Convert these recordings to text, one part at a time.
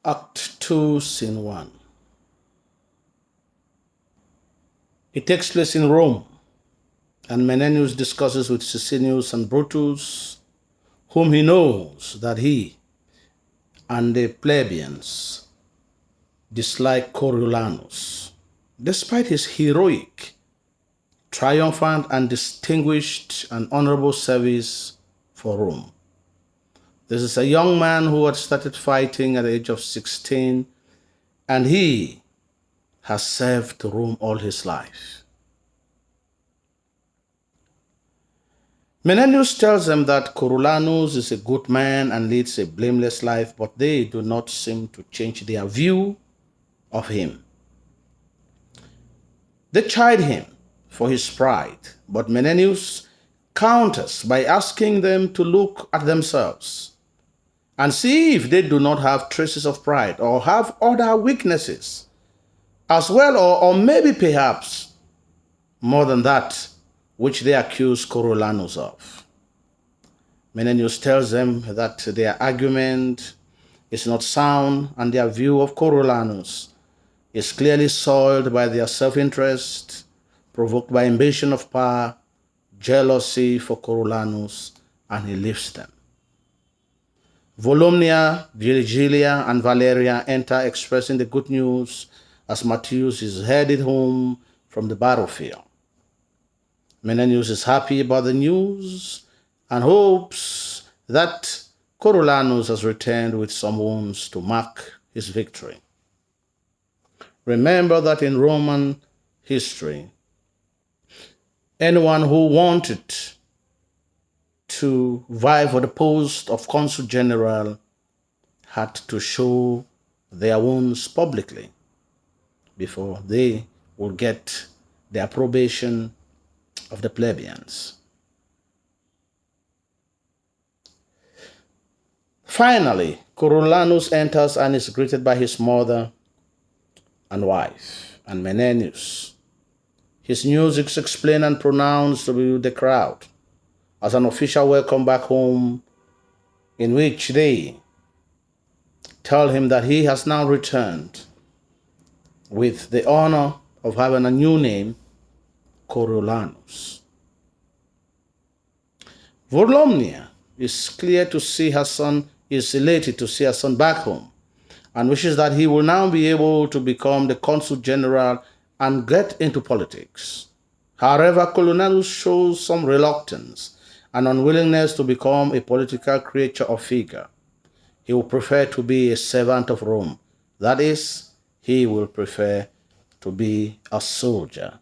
Act 2, Scene 1. It takes place in Rome, and Menenius discusses with Sisinnius and Brutus, whom he knows that he and the plebeians dislike Coriolanus, despite his heroic, triumphant, and distinguished and honorable service for Rome. This is a young man who had started fighting at the age of 16, and he has served Rome all his life. Menenius tells them that Coriolanus is a good man and leads a blameless life, but they do not seem to change their view of him. They chide him for his pride, but Menenius counters by asking them to look at themselves and see if they do not have traces of pride or have other weaknesses as well, or maybe perhaps more than that which they accuse Coriolanus of. Menenius tells them that their argument is not sound and their view of Coriolanus is clearly soiled by their self-interest, provoked by ambition of power, jealousy for Coriolanus, and he leaves them. Volumnia, Virgilia, and Valeria enter expressing the good news as Matthias is headed home from the battlefield. Menenius is happy about the news and hopes that Coriolanus has returned with some wounds to mark his victory. Remember that in Roman history, anyone who wanted to vie for the post of consul general had to show their wounds publicly before they would get the approbation of the plebeians. Finally, Coriolanus enters and is greeted by his mother and wife, and Menenius. His news is explained and pronounced to the crowd as an official welcome back home, in which they tell him that he has now returned with the honor of having a new name, Coriolanus. Volumnia is elated to see her son back home and wishes that he will now be able to become the consul general and get into politics. However, Coriolanus shows some reluctance and unwillingness to become a political creature or figure. He will prefer to be a servant of Rome. That is, he will prefer to be a soldier.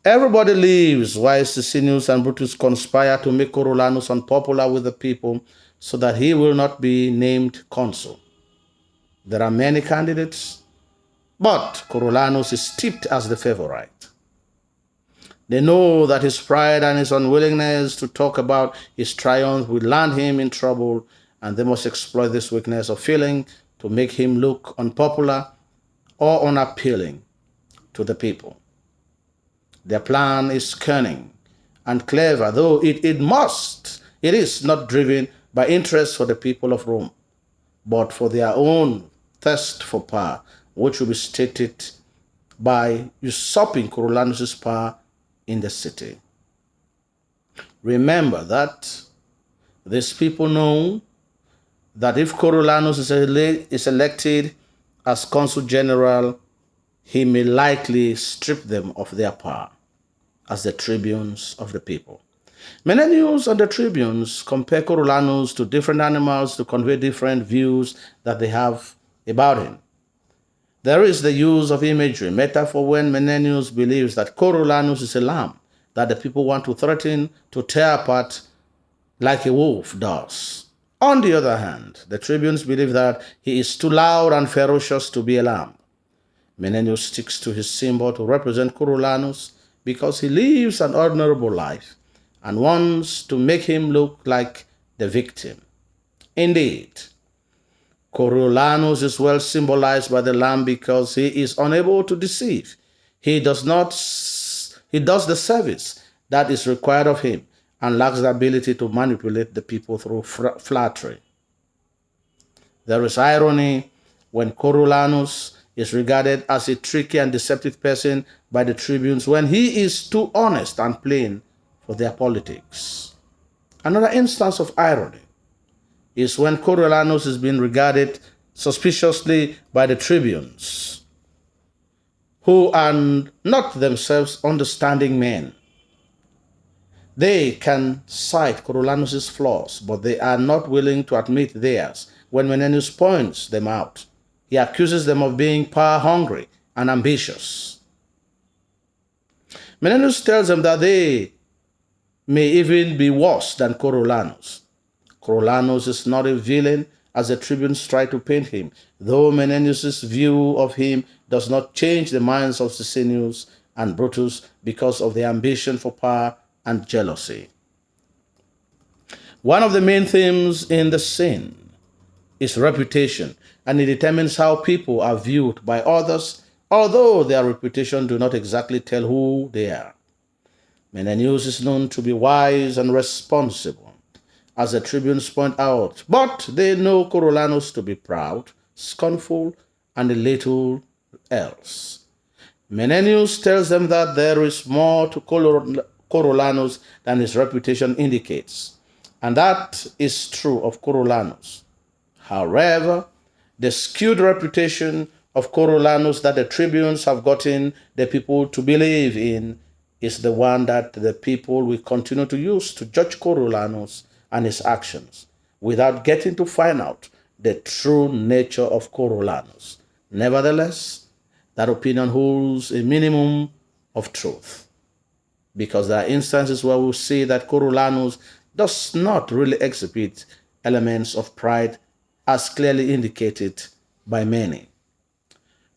Everybody leaves while Sisinnius and Brutus conspire to make Coriolanus unpopular with the people so that he will not be named consul. There are many candidates, but Coriolanus is tipped as the favorite. They know that his pride and his unwillingness to talk about his triumph will land him in trouble, and they must exploit this weakness of feeling to make him look unpopular or unappealing to the people. Their plan is cunning and clever, though it is not driven by interest for the people of Rome, but for their own thirst for power, which will be stated by usurping Coriolanus' power in the city. Remember that these people know that if Coriolanus is elected as consul general, he may likely strip them of their power as the tribunes of the people. Menenius and the tribunes compare Coriolanus to different animals to convey different views that they have about him. There is the use of imagery, metaphor, when Menenius believes that Coriolanus is a lamb that the people want to threaten to tear apart like a wolf does. On the other hand, the tribunes believe that he is too loud and ferocious to be a lamb. Menenius sticks to his symbol to represent Coriolanus because he lives an honorable life and wants to make him look like the victim. Indeed, Coriolanus is well symbolized by the lamb because he is unable to deceive. He does the service that is required of him and lacks the ability to manipulate the people through flattery. There is irony when Coriolanus is regarded as a tricky and deceptive person by the tribunes when he is too honest and plain for their politics. Another instance of irony is when Coriolanus is being regarded suspiciously by the tribunes, who are not themselves understanding men. They can cite Coriolanus' flaws, but they are not willing to admit theirs when Menenius points them out. He accuses them of being power-hungry and ambitious. Menenius tells them that they may even be worse than Coriolanus. Coriolanus is not a villain as the tribunes try to paint him, though Menenius' view of him does not change the minds of Sisinnius and Brutus because of their ambition for power and jealousy. One of the main themes in the scene is reputation, and it determines how people are viewed by others, although their reputation do not exactly tell who they are. Menenius is known to be wise and responsible, as the tribunes point out, but they know Coriolanus to be proud, scornful, and a little else. Menenius tells them that there is more to Coriolanus than his reputation indicates, and that is true of Coriolanus. However, the skewed reputation of Coriolanus that the tribunes have gotten the people to believe in is the one that the people will continue to use to judge Coriolanus and his actions without getting to find out the true nature of Coriolanus. Nevertheless, that opinion holds a minimum of truth, because there are instances where we see that Coriolanus does not really exhibit elements of pride as clearly indicated by many.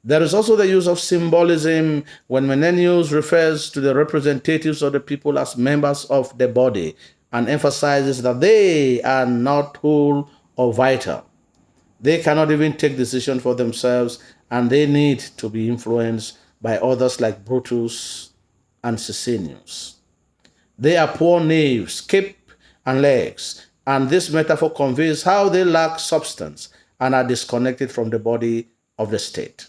There is also the use of symbolism when Menenius refers to the representatives of the people as members of the body and emphasizes that they are not whole or vital. They cannot even take decisions for themselves, and they need to be influenced by others like Brutus and Sisinnius. They are poor knaves, cape and legs, and this metaphor conveys how they lack substance and are disconnected from the body of the state.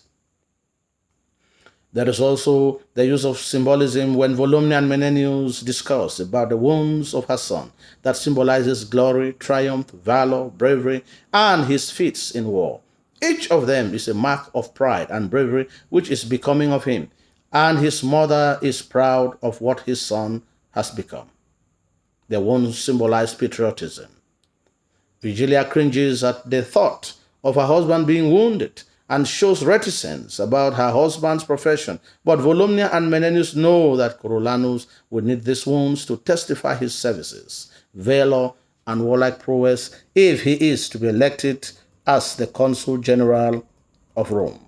There is also the use of symbolism when Volumnia and Menenius discuss about the wounds of her son that symbolizes glory, triumph, valor, bravery, and his feats in war. Each of them is a mark of pride and bravery which is becoming of him, and his mother is proud of what his son has become. The wounds symbolize patriotism. Virgilia cringes at the thought of her husband being wounded and shows reticence about her husband's profession. But Volumnia and Menenius know that Coriolanus will need these wounds to testify his services, valor, and warlike prowess if he is to be elected as the consul general of Rome.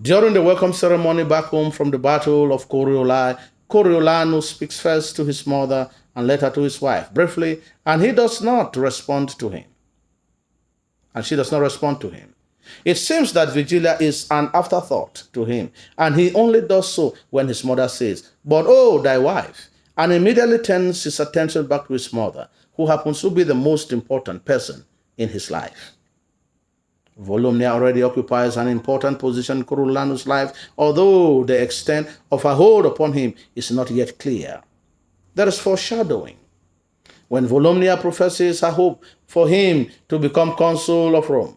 During the welcome ceremony back home from the Battle of Corioli, Coriolanus speaks first to his mother and later to his wife, briefly, and he does not respond to him. And she does not respond to him. It seems that Virgilia is an afterthought to him, and he only does so when his mother says, "But oh, thy wife," and immediately turns his attention back to his mother, who happens to be the most important person in his life. Volumnia already occupies an important position in Coriolanus' life, although the extent of her hold upon him is not yet clear. There is foreshadowing when Volumnia professes her hope for him to become consul of Rome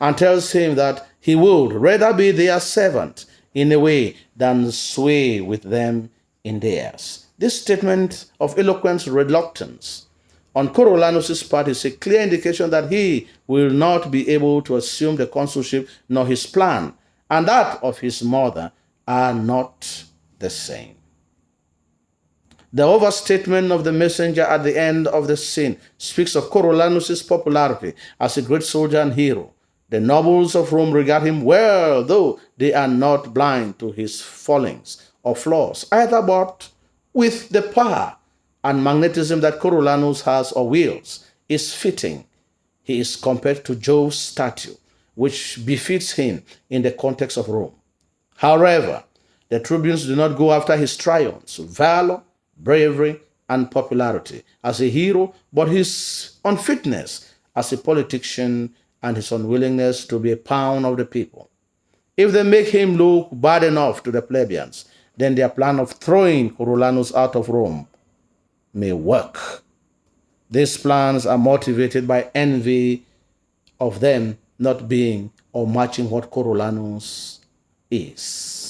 and tells him that he would rather be their servant in a way than sway with them in theirs. This statement of eloquent reluctance on Coriolanus' part is a clear indication that he will not be able to assume the consulship, nor his plan and that of his mother are not the same. The overstatement of the messenger at the end of the scene speaks of Coriolanus' popularity as a great soldier and hero. The nobles of Rome regard him well, though they are not blind to his failings or flaws either, but with the power and magnetism that Coriolanus has or wields is fitting. He is compared to Jove's statue, which befits him in the context of Rome. However, the tribunes do not go after his triumphs, valor, bravery, and popularity as a hero, but his unfitness as a politician and his unwillingness to be a pawn of the people. If they make him look bad enough to the plebeians, then their plan of throwing Coriolanus out of Rome may work. These plans are motivated by envy of them not being or matching what Coriolanus is.